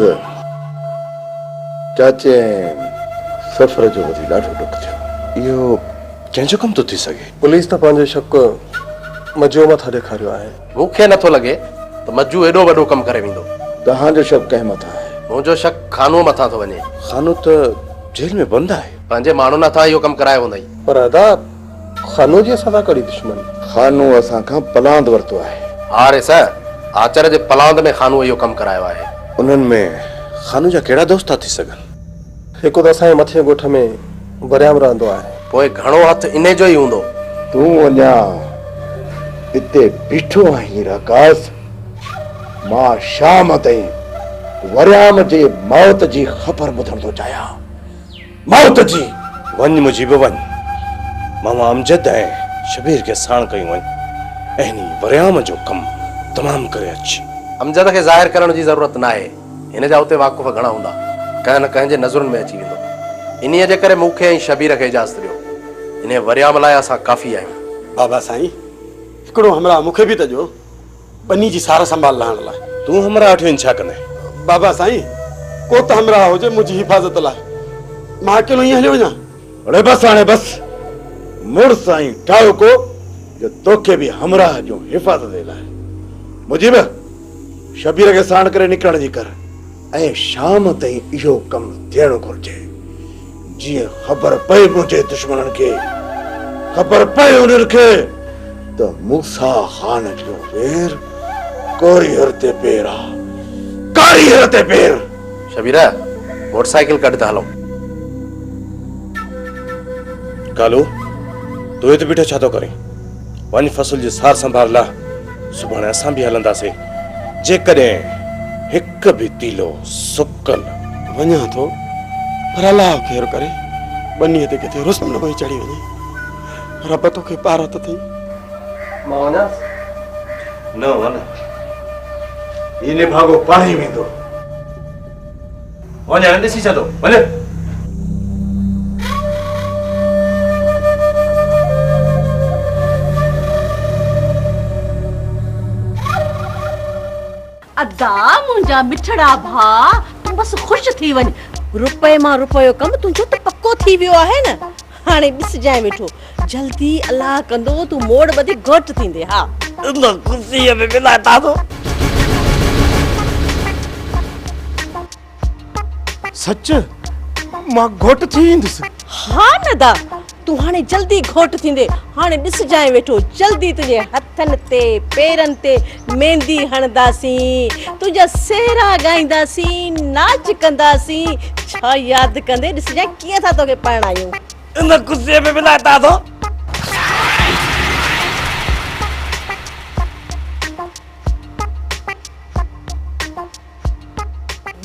Doctor चाचे सफ़र जो वधी ॾाढो ॾुख थियो। इहो कंहिंजो कम तो थी सके? पुलिस तो पंहिंजो शक मजू मथां ॾेखारियो आहे। मूंखे नथो लॻे त मज्जू एॾो वॾो कमु करे वेंदो। तव्हांजो शक कंहिं मथां आहे? मुंहिंजो शक खानो मथां थो वञे। खानो त जेल में बंदि आहे। पंहिंजे माण्हुनि हथां इहो कमु करायो हूंदई। पर अदा खानो जी असां कड़ी दुश्मन। खानो असां खां पलांद वरितो आहे। हा रे सर, आचर जे पलांद में खानो इहो कमु करायो आहे। उन्हनि में खानो जा कहिड़ा दोस्त था थी सघनि? हिकु त असांजे मथे ॻोठ में वरियाम रहंदो आहे। पोइ घणो हथ इन जो ई हूंदो। तूं अञा हिते बीठो आहीं रकास। मां शाम ताईं वरियाम जे मौत जी ख़बर ॿुधण थो चाहियां। मौत जी। वञ मुजीब वञ। मामा अमजद ऐं शबीर खे साण कयूं वञ ऐं वरियाम जो कमु तमामु करे अच। अमजद खे ज़ाहिर करण जी ज़रूरत न आहे। हिन जा उते वाक़ुफ़ घणा हूंदा, कंहिं न कंहिं जे नज़रुनि में अची वेंदो। इन्हीअ जे करे मूंखे ऐं शबीर खे इजाज़त ॾियो। इन वरियाम लाइ असां काफ़ी आहियूं। बाबा साईं, हिकिड़ो हमरा मूंखे बि त ॾियो बनी जी सार संभाल लहण लाइ। तूं हमरा वटि वञी छा कंदे? बाबा साईं, को त हमरा हुजे मुंहिंजी हिफ़ाज़त लाइ। मां अकेलो ईअं हलियो वञा? अरे बस हाणे बस। मुड़ साईं ठाहियो को जो तोखे बि हमराह जो हिफ़ाज़त लाइ। मुजीब शबीर खे साण करे निकिरण जी कर ऐं शाम ताईं इहो कमु थियणो घुरिजे। जीअं ख़बर पए मुंहिंजे दुश्मननि खे, ख़बर पए उन्हनि खे त मूसा ख़ान जो पेर कोरियर ते पेर आहे, कारीगर ते पेर। शबीरा, मोटरसाइकिल कढ त हलूं। कालू, तूं हिते बीठो छा थो करीं? वञ फसल जी सार संभाल ला। सुभाणे असां बि हलंदासीं। जेकॾहिं हिकु बि तीलो सुकल। वञा थो, पर अलाह ख़ैर करे बनीअ ते किथे रुस्म न कोई चढ़ी वञे। रब तोखे पार त थई। मां वञा? न वञ, इन भागो पाणी वेंदो। वञ ॾिसी छॾो, वञ। अदा मुंहिंजा मिठड़ा भा, तूं बस ख़ुशि थी वञ। रुपए मां रुपयो कमु तुंहिंजो त पक्को थी वियो आहे न। हाणे ॾिसजांइ वेठो, जल्दी अलाह कंदो तूं मोड़ ॿधी घोट थींदे। हा इन ख़ुशीअ में मिलाता थो। सच मां घोट थी ईंदुसि? हा न दा, तूं हाणे जल्दी घोट थींदे। हाणे ॾिसजांइ वेठो, जल्दी तुंहिंजे हथनि ते पेरनि ते मेहंदी हणंदासीं, तुंहिंजा सेहरा ॻाईंदासीं, नाच कंदासीं। छा यादि कंदे, ॾिसजांइ कीअं था तोखे परणायूं। इन ख़ुशीअ में मिलाता थो।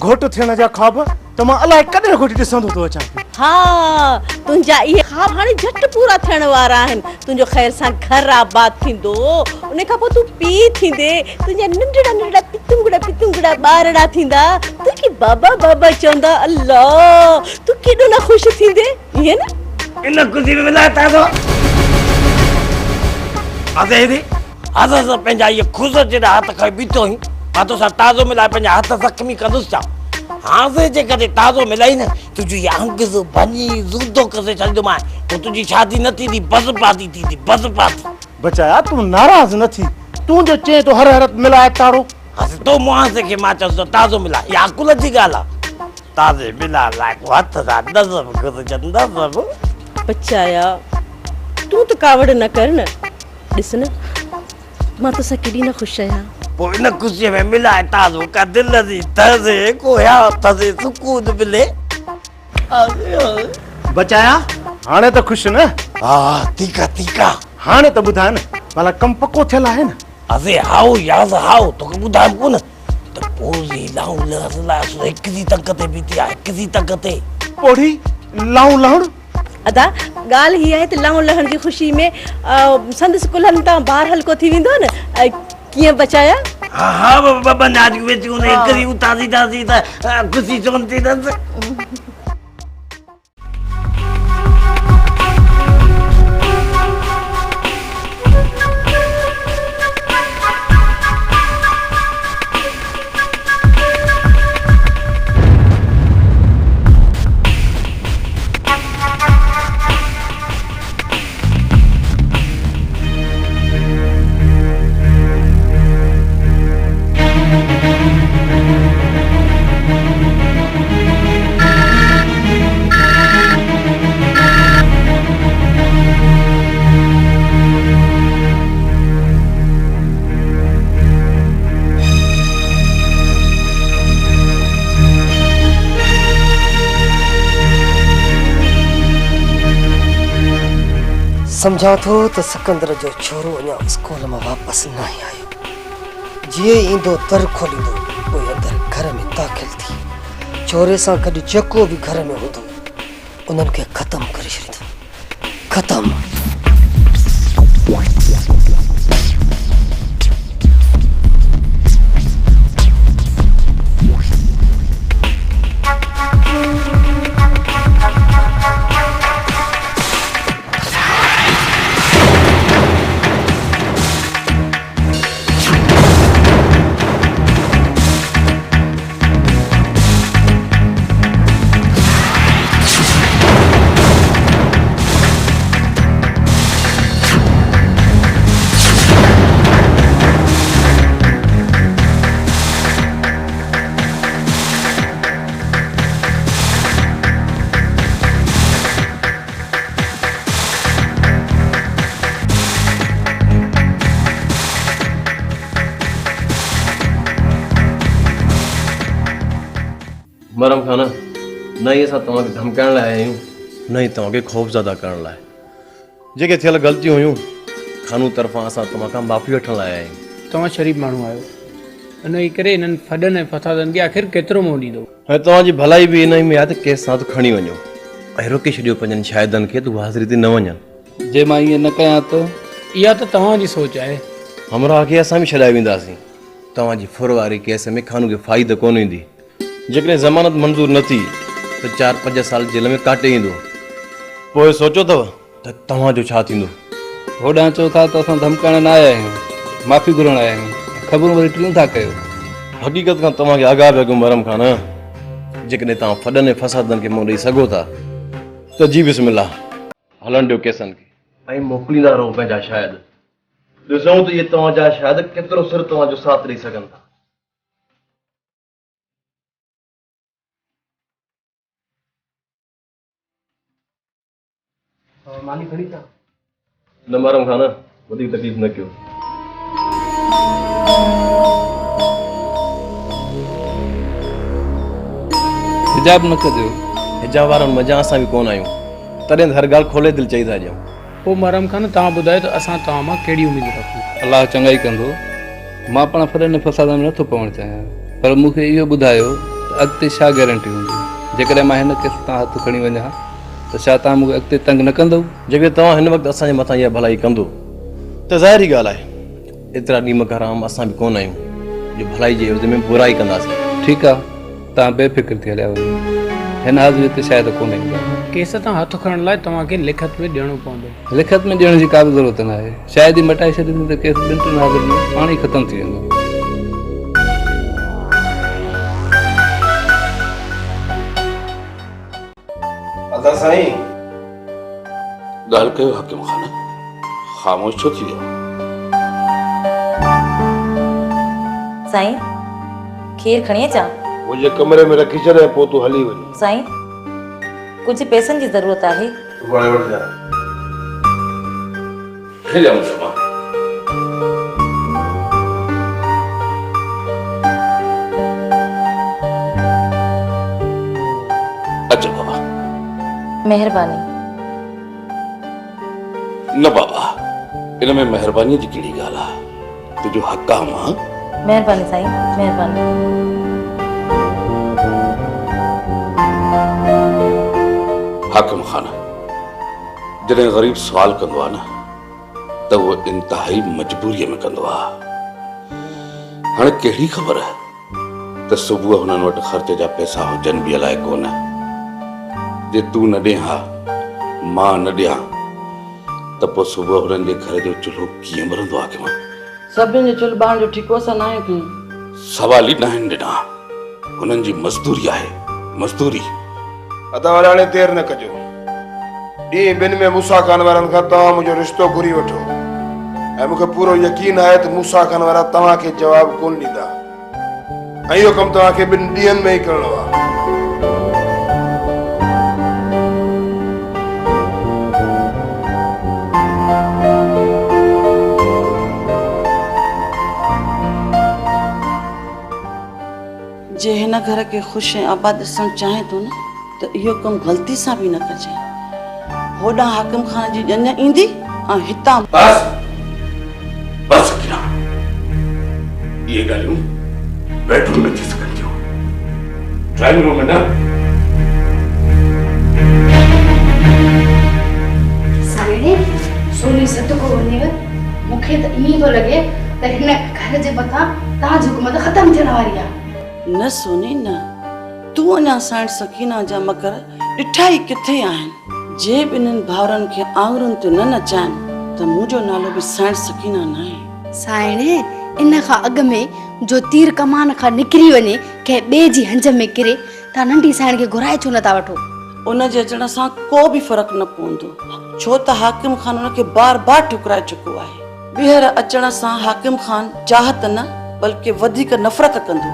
घोट थियण जा ख्वाब त मां अलाए कॾहिं घोटी ॾिसंदो थो अचां। हा, तुंहिंजा इहे ख्वाब हाणे झटि पूरा थियण वारा आहिनि। तुंहिंजो ख़ैर सां घर आबाद थींदो, उन खां पोइ तूं पीउ थींदे, तुंहिंजा नंढड़ा नंढड़ा पितुंगड़ा ॿारड़ा थींदा, तोखे बाबा बाबा चवंदा। अल्लाह, तूं केॾो न ख़ुशि थींदे, ईअं न? इन ख़ुशी में मिलाता थो। अरे असां पंहिंजा इहे ख़ुशि जे हथ खां बीठो आहियूं। मां तोसां ताज़ो मिलाए पंहिंजा हथ ज़ख़्मी कंदुसि छा? हाणे जेकॾहिं ताज़ो मिलाई न, तुंहिंजी अंग भञी ज़ूदो करे छॾींदोमांइ। पोइ तुंहिंजी शादी न थींदी, बज़पाती थींदी, बज़पाती। बचाया, तूं नाराज़ न थी। तूं जो चए तो हर हरत मिलाए तारो। हाणे तो मुआज़े खे मां चवंदो ताज़ो मिलाए, इहा अकुल जी ॻाल्हि आहे। ताज़े मिला लाइ हथ सां नज़म घुरिजनि, नज़म। बचाया, तूं त कावड़ न कर न। ॾिस न, मां तोसां केॾी न ख़ुशि आहियां। पोइ इन ख़ुशीअ में मिलाए ताज़ो का दिलि जी तज़े को या तज़े सुकून मिले। बचाया, हाणे त ख़ुशि न? हा ठीकु आहे, ठीकु आहे। हाणे त ॿुधाए न, भला कमु पको थियल आहे न? अरे हाउ याज़ हाउ, तोखे ॿुधायां कोन त पोइ लाऊं लहण लाइ हिकु जी तंग ते बीठी आहे, हिकु जी तंग ते। पोड़ी लाऊं लहण? अदा, ॻाल्हि हीअ आहे त लाऊं लहण जी ख़ुशी में संदसि कुल्हनि तां ॿार हल्को थी वेंदो न। कीअं बचाया? हा हा बाबा नाज वेची उन हिकु जी उतारी ताज़ी त ख़ुशी चवनि थी न। समझा थो त सिकंदर जो छोरो अञा स्कूल में वापस न आयो। जीअं ईंदो दर खोलींदो पोइ अंदर घर में दाख़िल थी छोरे सां गॾु जेको बि घर में हूंदो उन्हनि खे ख़तम करे छॾींदो। ख़तम। मरम खाना न ही असां तव्हांखे धमकाइण लाइ आया आहियूं न ही तव्हांखे ख़ौफ़ज़दा करण लाइ। जेके थियल ग़लतियूं हुयूं खानू तरफ़ां असां तव्हां खां माफ़ी वठण लाइ आया आहियूं। तव्हां शरीफ़ माण्हू आहियो, इन ई करे इन्हनि फॾनि ऐं फसादनि खे आख़िर केतिरो मोह ॾींदो। ऐं तव्हांजी भलाई बि इन ई में आहे त केस सां त खणी वञो ऐं रोके छॾियो पंहिंजनि शाहिदनि खे त हाज़िरी ते न वञनि। जे मां ईअं न कयां त इहा त तव्हांजी सोच आहे। हमरा खे असां बि छॾाए वेंदासीं। तव्हांजी फुर वारी केस में खानू खे फ़ाइदो कोन ईंदी। जेकॾहिं ज़मानत मंज़ूर न थी त 4-5 साल जेल में काटे ईंदो। पोइ सोचो अथव त तव्हांजो छा थींदो? होॾां चओ था त असां धमकाइण न आया आहियूं, माफ़ी घुरण आया आहियूं, ख़बरूं वरी टियूं था कयो। हक़ीक़त खां तव्हांखे आगाह पिया कयूं मरम खान। जेकॾहिं तव्हां फॾनि ऐं फसादनि खे मुंहुं ॾेई सघो था त जी बिस्मिल्लाह हलणु ॾियो केसनि खे ऐं मोकिलींदा रहो पंहिंजा शायदि। ॾिसूं त इहे तव्हांजा शायदि केतिरो सिर तव्हांजो साथ ॾेई सघनि था। मानी खड़ी था न मरम खान, वधीक तकलीफ़ न कयो। हिजाब न कजो। हिजाब वारनि मज़ा असां बि कोन आहियूं, तॾहिं त हर ॻाल्हि खोले दिलि चई था ॾियूं। पोइ मरम खान तव्हां ॿुधायो त असां तव्हां मां कहिड़ी उमेद रखूं। अलाह चङाई कंदो। मां पाण फॾनि फसादनि में नथो पवणु चाहियां, पर मूंखे इहो ॿुधायो त अॻिते छा गारंटी हूंदी। जेकॾहिं मां हिन केस तां हथु खणी वञा त छा तव्हां मूंखे अॻिते तंग न कंदव? जेकॾहिं तव्हां हिन वक़्तु असांजे मथां इहा भलाई कंदो त ज़ाहिरी ॻाल्हि आहे एतिरा नीमक हराम असां बि कोन आहियूं जो भलाई जे एवज़ में बुराई कंदासीं। ठीकु आहे, तव्हां बेफ़िक्र थी हलिया वञो। हिन हाज़िरी ते शायदि कोन ईंदा। केस तां हथु खणण लाइ तव्हांखे लिखत में ॾियणो पवंदो। लिखत में ॾियण जी का बि ज़रूरत न आहे। शायदि ई मटाए छॾींदी त केस 2-3 हाज़िर में पाण ई ख़तमु थी वेंदो। अदा साईं ॻाल्हि कयो हाकिम खान, ख़ामोश छो थी वियो? साईं खीर खणी अचां? मुंहिंजे कमरे में रखी छॾ, पोइ तूं हली वञ। साईं कुझु पैसनि जी ज़रूरत आहे। वणे वठि जा खेलिया मुंहिंजो मां। अच बाबा। महिरबानी। न बाबा, इन में महिरबानी जी कहिड़ी ॻाल्हि आहे? तुंहिंजो हक़ आहे मां। महिरबानी साईं, महिरबानी। हाकिम खान, जॾहिं ग़रीब सुवाल कंदो आहे न त उहो इंतिहाई मजबूरीअ में कंदो आहे। हाणे कहिड़ी ख़बर त सुबुह हुननि वटि ख़र्च जा पैसा हुजनि बि अलाए कोन। जे तूं न ॾे हा, मां न ॾियां त पोइ सुबुह हुननि जे घर जो चुल्हो कीअं ॿरंदो आहे? हाकिम सभिनि जो चुल्ह ॿारण जो ठीकु असां न आहियूं। सवाल ई न आहिनि ॾिना, हुननि जी मज़दूरी आहे, मज़दूरी। अदा वारे हाणे देरि न कजो। ॾींहुं ॿिनि में मूसा खान वारनि खां तव्हां मुंहिंजो रिश्तो घुरी वठो ऐं मूंखे पूरो यकीन आहे त मूसा खान वारा तव्हांखे जवाबु कोन ॾींदा ऐं इहो कमु तव्हांखे 2 ॾींहंनि में ई करिणो आहे। जे हिन घर खे ख़ुशि ऐं आबाद ॾिसणु चाहे थो न त इहो कमु ग़लती सां बि न कजे। होॾां हाकिम खान जी ॼञ ईंदी हितां बस बस सकीना, ये ॻाल्हियूं बेडरूम में थी सघनि थियूं, ड्राइंग रूम में न। साईं सोनी सदको वञेव, मूंखे त ईअं थो लॻे त हिन घर जे मथां तव्हांजी हुकूमत ख़तम थियण वारी आहे। न सोनी न, तूं अञा साइण सकीना जा मकर ॾिठा ई किथे आहिनि। जे ॿिन्हिनि भाउरनि खे आङुरुनि ते न नचाइनि त मुंहिंजो नालो बि साइण सकीना न आहे। साईं इन खां अॻु में जो तीर कमान खां निकिरी वञे कंहिं ॿिए जी हंज में किरे, तव्हां नंढी साइण खे घुराए छो नथा वठो? उन जे अचण सां को बि फ़र्क़ु न पवंदो, छो त हाकिम खान उनखे बार बार ठुकराए चुको आहे। ॿीहर अचण सां हाकिम खान चाहत न बल्कि वधीक नफ़रत कंदो,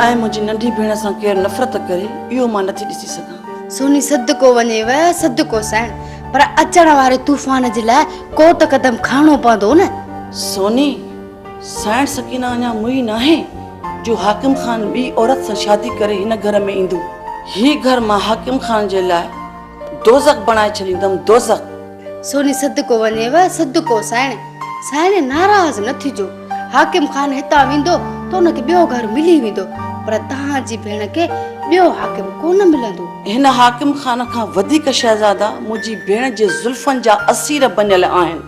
ऐं मुंहिंजी नंढी भेण सां केरु नफ़रत करे इहो मां नथी ॾिसी सघां। सोनी सदको वञेव सदको साइण, पर अचण वारे तूफ़ान जे लाइ को त कदम खणणो पवंदो न। सोनी साइण सकीना अञा मुई न आहे जो हाकिम खान ॿी औरत सां शादी करे हिन घर में ईंदो। ही घर मां हाकिम खान जे लाइ दोज़ख बणाए छॾींदमि, दोज़ख। सोनी सदको वञेव सदको साइण, साइण नाराज़ न थिजो। हाकिम खान हितां वेंदो त उनखे ॿियो घर मिली वेंदो, पर तव्हांजी भेण खे ॿियो हाकिम कोन मिलंदो। हिन हाकिम खान खां वधीक शहज़ादा मुंहिंजी भेण जे ज़ुल्फनि जा असीर बनियल आहिनि।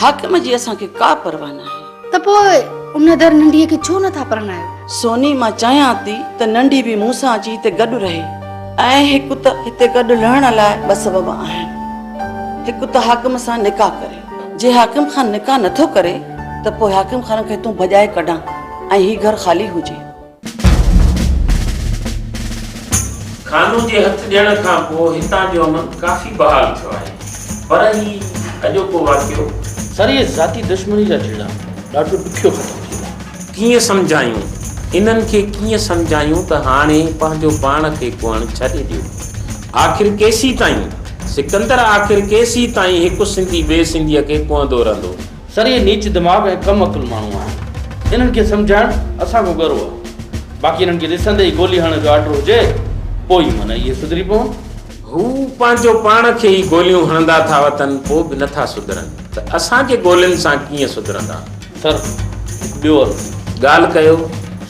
हाकिम जी असांखे का परवाह न आहे। त पोइ उन दर नंढीअ खे छो नथा परणायो? सोनी मां चाहियां थी त नंढी बि मूं सां अची हिते गॾु रहे, ऐं हिकु त हिते गॾु रहण लाइ ॿ सबब आहिनि। हिकु त हाकिम सां निकाह करे, जे हाकिम खान निकाह नथो करे त पोइ हाकिम खान खे तूं भॼाए कढां ऐं ही घर ख़ाली हुजे। खानो जे हथ ॾियण खां पोइ हितां जो अमन काफ़ी बहाल थियो आहे, पर ही अॼोको वाक़ियो सर ये ज़ाती दुश्मनी जा जहिड़ा ॾाढो ॾुखियो ख़तमु थी वियो। कीअं सम्झायूं इन्हनि खे, कीअं सम्झायूं त हाणे पंहिंजो पाण खे कुअण छॾे ॾियो। आख़िर केसी ताईं सिकंदर, आख़िर केसी ताईं हिकु सिंधी ॿिए सिंधीअ खे कुअंदो रहंदो? सर ये नीच दिमाग़ ऐं कम अकुल माण्हू आहिनि, इन्हनि खे सम्झाइणु असांजो गर्व आहे। बाक़ी इन्हनि खे ॾिसंदे ई गोली हणण जो आर्डर हुजे पोइ ई माना इहे सुधरी पवनि। हू पंहिंजो पाण खे ई गोलियूं हणंदा था वतन, पोइ बि नथा सुधरनि, त असांजे गोलियुनि सां कीअं सुधरंदा? सर ॿियो ॻाल्हि कयो।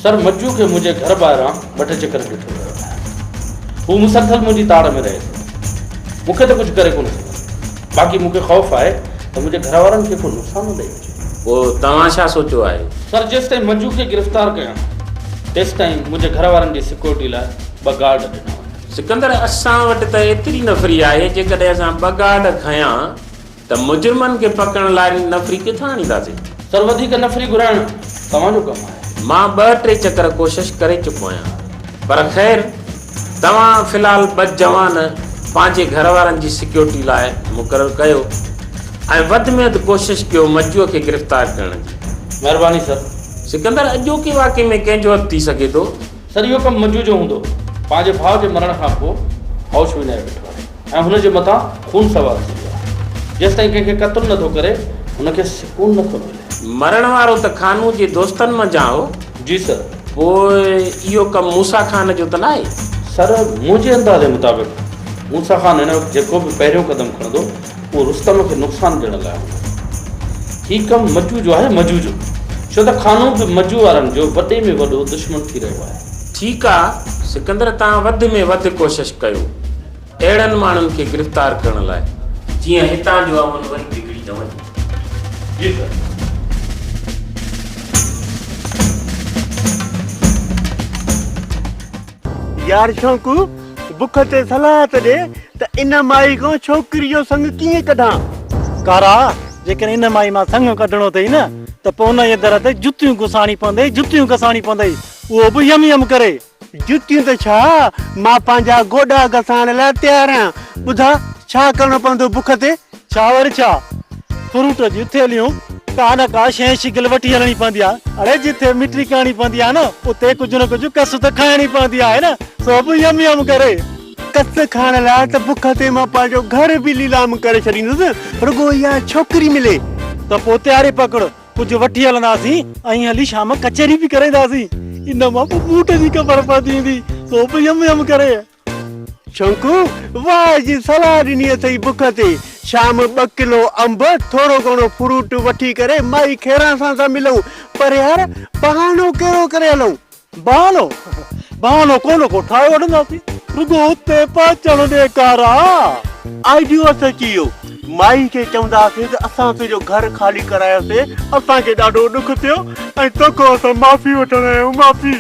सर मज्जू खे मुंहिंजे घर ॿाहिरां ॿ टे चकर ॾिठो वियो आहे। हू मुसलसल मुंहिंजी ताड़ में रहे थो, मूंखे त कुझु करे कोन सघंदो। बाक़ी मूंखे ख़ौफ़ आहे त मुंहिंजे घर वारनि खे को नुक़सानु न ॾेई वञे। पोइ तव्हां छा सोचियो आहे? सर जेसि ताईं मज्जू खे गिरफ़्तार कयां तेसि ताईं मुंहिंजे घर वारनि जी सिक्योरिटी लाइ ॿ गार्ड ॾिना। सिकंदर असां वटि त एतिरी नफ़री आहे, जेकॾहिं असां ॿ गार्ड खयां त मुजरिमनि खे पकड़ण लाइ नफ़री किथां आणींदासीं? सर वधीक नफ़री घुराइण तव्हांजो कमु आहे। मां 2-3 चकर कोशिशि करे चुको आहियां, पर ख़ैर तव्हां फ़िलहाल 2 जवान पंहिंजे घर वारनि जी सिक्योरिटी लाइ मुक़ररु कयो ऐं वधि में वधि कोशिशि कयो मज्जूअ खे गिरफ़्तार करण जी। महिरबानी सर। सिकंदर अॼोके वाक़े में कंहिंजो हथु थी सघे थो? सर इहो कमु मज्जू जो हूंदो। पंहिंजे भाउ जे मरण खां पोइ हौश विञाए वेठो आहे ऐं हुनजे मथां खून सवार थी वियो आहे। जेसि ताईं कंहिंखे क़त्ल नथो करे हुनखे सुकून नथो मिले। मरण वारो त खानू जे दोस्तनि मंझां हो। जी सर। पोइ इहो कमु मूसा खान जो त न आहे? सर मुंहिंजे अंदाज़े मुताबिक़ मूसा खान हिन वक़्तु जेको बि पहिरियों क़दम खणंदो उहो रुस्तम खे नुक़सानु ॾियण लाइ हूंदो। हीउ कमु मज्जू जो आहे, मज्जू जो, छो त खानो बि मज्जू वारनि जो वॾे में वॾो दुश्मन थी रहियो आहे। ठीकु आहे सिकंदर, तव्हां वधि में वधि कोशिशि कयो अहिड़नि माण्हुनि खे गिरफ़्तार करण लाइ जीअं हितां जो अमन वरी बिगड़ी न वञे। जी सर। यार शौंकू बुख ते सलाह त ॾे त इन माई खां छोकिरी जो संग कीअं कढां? कारा जेकॾहिं इन माई मां संग कढणो अथई न त पोइ उन जे दर ते जुतियूं घुसाणी पवंदई, जुतियूं घसाणी पवंदई, उहो बि यम यम करे। जुतियूं त छा, मां पंहिंजा गोॾा घसाइण लाइ तयारु आहियां। ॿुधा छा करणो पवंदो बुख ते? छा वरी छा, फ्रूट जी थेलियूं का न का शइ शिकिल वठी हलणी पवंदी आहे। अड़े जिथे मिठी करणी पवंदी आहे न उते कुझु न कुझु कस त खाइणी पवंदी आहे न, सो बि यम यम करे। कस खाइण लाइ त बुख ते मां पंहिंजो घर बि लीलाम करे छॾींदुसि, रुगो इहा छोकिरी मिले त पोइ तयारी पकड़, कुझु वठी हलंदासीं ऐं हली शाम कचहरी बि कराईंदासीं। इन मां पोइ बूट जी ख़बर पवंदी ईंदी, सो बि यम यम करे। शंकू वाह जी सलाह ॾिनी अथई बुख ते। शाम 2 किलो अंब थोड़ो घणो फ्रूट वठी करे माई खेरा सां मिलूं पर यार बहानो कहिड़ो करे हलूं बहानो को ठाहे वठंदासीं रुगो हुते पहुचण ॾे कारा आइडियो सची वियो माई खे चवंदासीं त असां तुंहिंजो घर ख़ाली करायोसीं असांखे ॾाढो ॾुख थियो ऐं तोखां असां माफ़ी वठण आया आहियूं माफ़ी